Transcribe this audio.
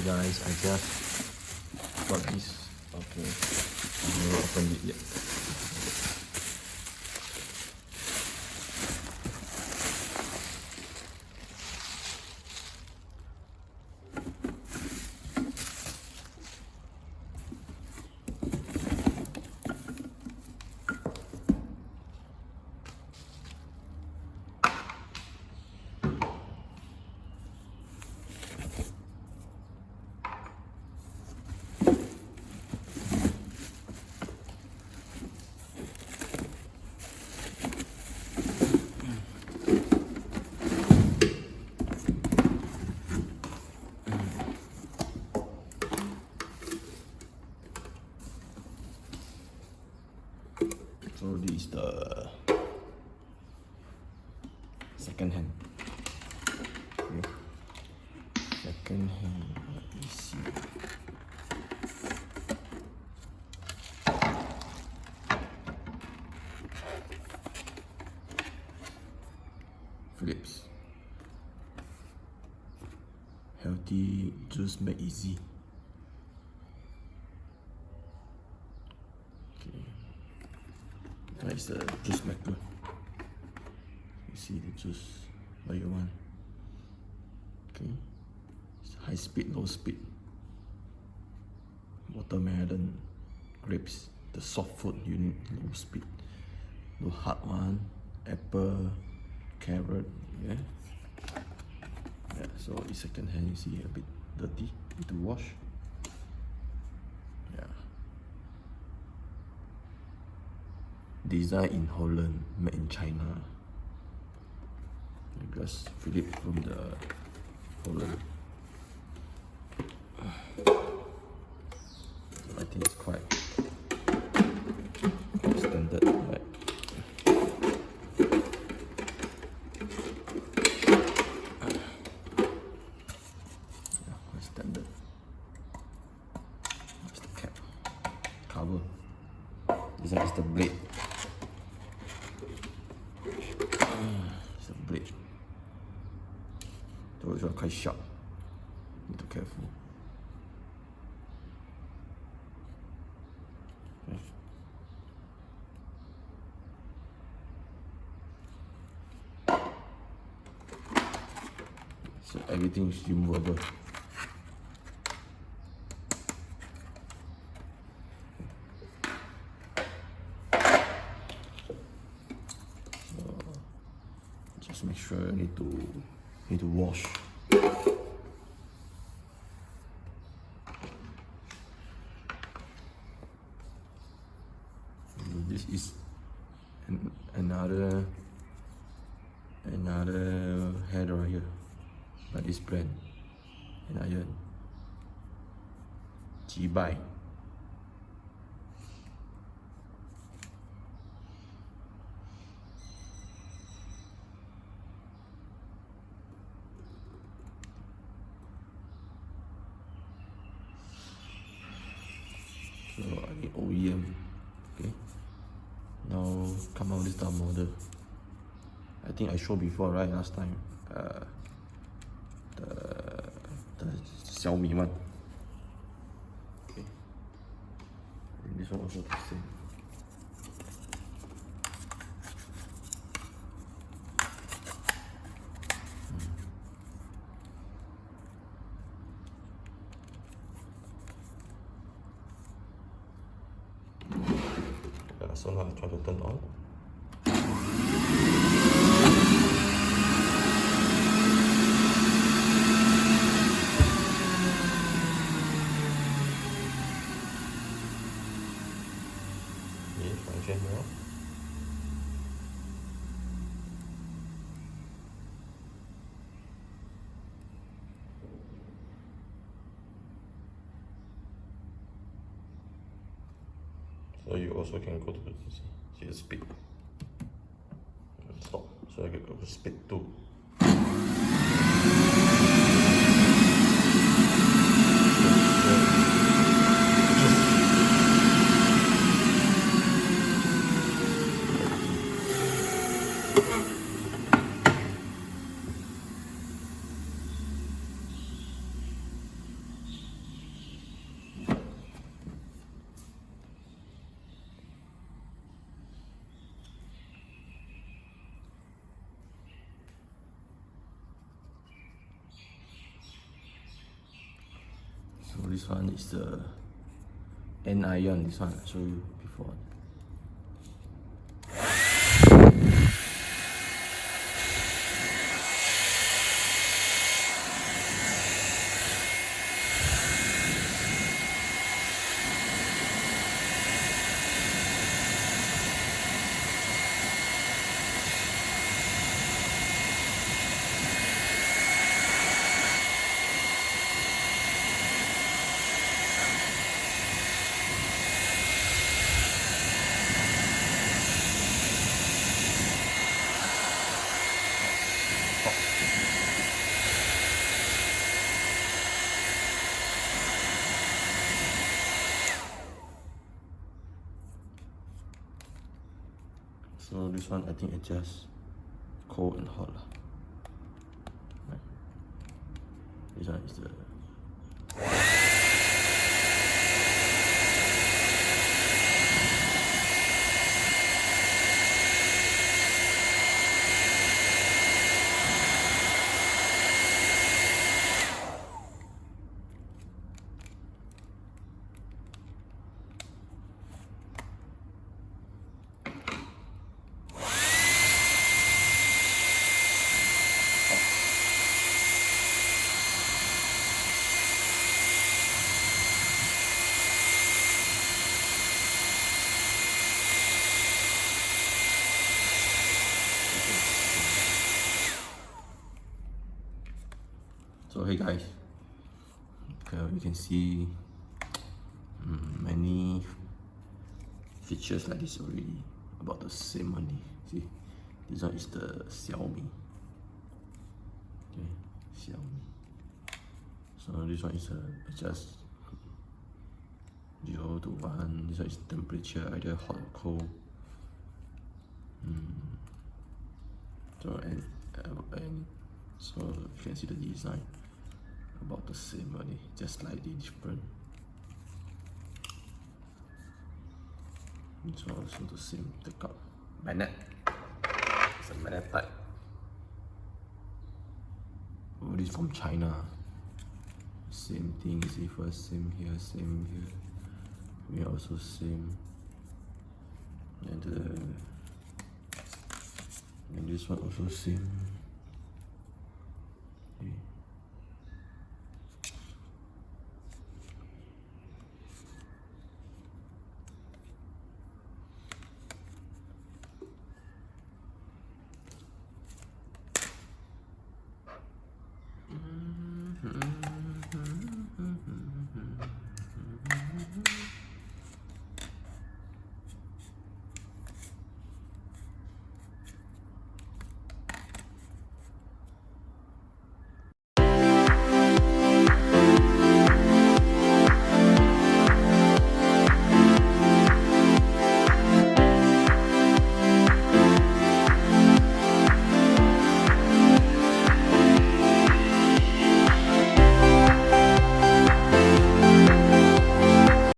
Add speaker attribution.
Speaker 1: guys, I just got this. Okay, I never opened it yet. So this is the second hand. Okay. Second hand. Let me see. Philips. Healthy juice made easy. That is the juice maker. You see the juice what you want. Okay. It's high speed, low speed. Watermelon, grapes, the soft food you need low speed. The hard one, apple, carrot, yeah. Yeah, so the second hand you see a bit dirty, need to wash. Yeah. Designed in Holland, made in China. Because Philips from the Holland. I think it's quite standard, right? Yeah, quite standard. That's the cap, cover. This one is the blade. It's a blade. Those are quite sharp. Need to be careful. Okay. So everything is removable. Just make sure you need to wash. This is another hair dryer by this brand, and iron. Jibai. So I need OEM. Okay. Now come out this type of model. I think I showed before, right? Last time. The Xiaomi one. Okay. And this one also the same. So now I try to turn on. Okay, function now. So you also can go to see the speed. Stop. So I can go to speed 2. this one is the N iron. This one I showed you before. So this one I think adjusts cold and hot. Right. This one is the So hey guys, you can see many features like this already, about the same money. See, this one is the Xiaomi. Okay, Xiaomi. So this one is adjust 0 to 1. This one is temperature, either hot or cold. So you can see the design about the same only, just slightly different. It's also the same take up magnet. It's a magnet type. Oh, this is from China. Same thing, see first, same here, same here. We also same. And this one also same.